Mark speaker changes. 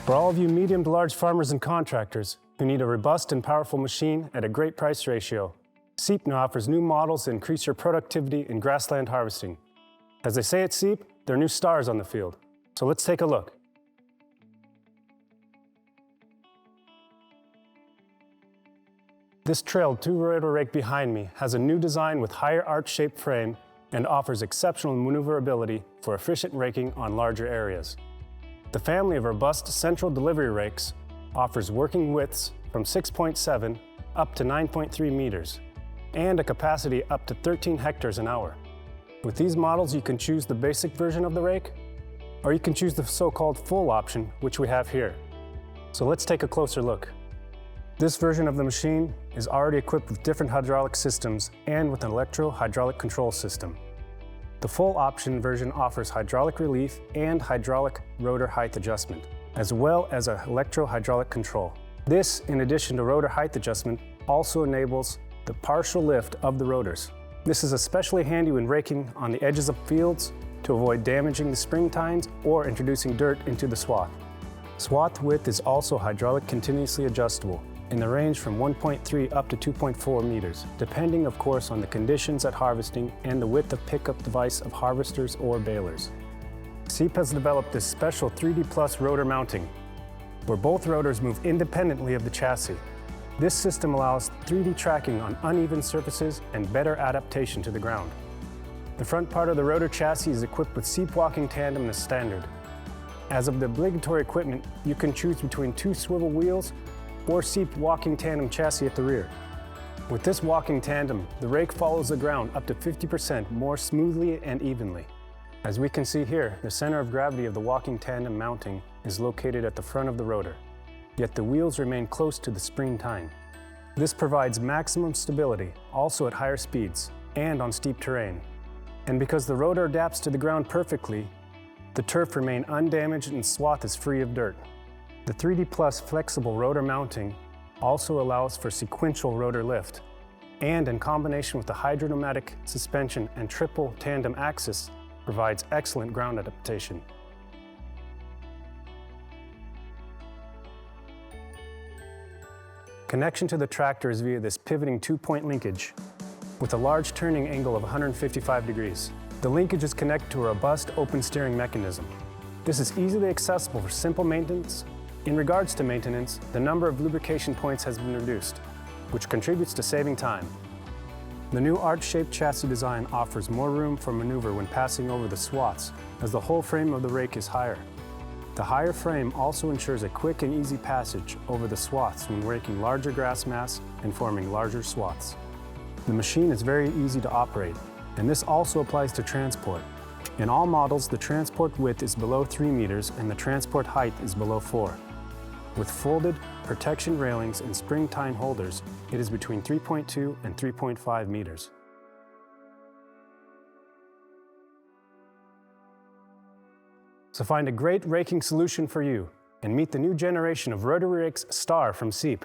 Speaker 1: For all of you medium to large farmers and contractors who need a robust and powerful machine at a great price ratio, SEEP now offers new models to increase your productivity in grassland harvesting. As they say at SEEP, they're new stars on the field. So let's take a look. This trailed two-rotor rake behind me has a new design with higher arch-shaped frame and offers exceptional maneuverability for efficient raking on larger areas. The family of robust central delivery rakes offers working widths from 6.7 up to 9.3 meters and a capacity up to 13 hectares an hour. With these models, you can choose the basic version of the rake, or you can choose the so-called full option, which we have here. So let's take a closer look. This version of the machine is already equipped with different hydraulic systems and with an electro-hydraulic control system. The full option version offers hydraulic relief and hydraulic rotor height adjustment, as well as an electro-hydraulic control. This, in addition to rotor height adjustment, also enables the partial lift of the rotors. This is especially handy when raking on the edges of fields to avoid damaging the spring tines or introducing dirt into the swath. Swath width is also hydraulic continuously adjustable in the range from 1.3 up to 2.4 meters, depending of course on the conditions at harvesting and the width of pickup device of harvesters or balers. SEEP has developed this special 3D Plus rotor mounting, where both rotors move independently of the chassis. This system allows 3D tracking on uneven surfaces and better adaptation to the ground. The front part of the rotor chassis is equipped with SEEP walking tandem as standard. As of the obligatory equipment, you can choose between 2 swivel wheels or SEEP walking tandem chassis at the rear. With this walking tandem, the rake follows the ground up to 50% more smoothly and evenly. As we can see here, the center of gravity of the walking tandem mounting is located at the front of the rotor, yet the wheels remain close to the spring tine. This provides maximum stability, also at higher speeds and on steep terrain. And because the rotor adapts to the ground perfectly, the turf remains undamaged and swath is free of dirt. The 3D Plus flexible rotor mounting also allows for sequential rotor lift, and in combination with the Hydro-pneumatic suspension and triple tandem axis, provides excellent ground adaptation. Connection to the tractor is via this pivoting 2-point linkage with a large turning angle of 155 degrees. The linkage is connected to a robust open steering mechanism. This is easily accessible for simple maintenance. In regards to maintenance, the number of lubrication points has been reduced, which contributes to saving time. The new arch-shaped chassis design offers more room for maneuver when passing over the swaths, as the whole frame of the rake is higher. The higher frame also ensures a quick and easy passage over the swaths when raking larger grass mass and forming larger swaths. The machine is very easy to operate, and this also applies to transport. In all models, the transport width is below 3 meters and the transport height is below 4. With folded protection railings and spring tine holders, it is between 3.2 and 3.5 meters. So find a great raking solution for you and meet the new generation of rotary rakes star from SEEP.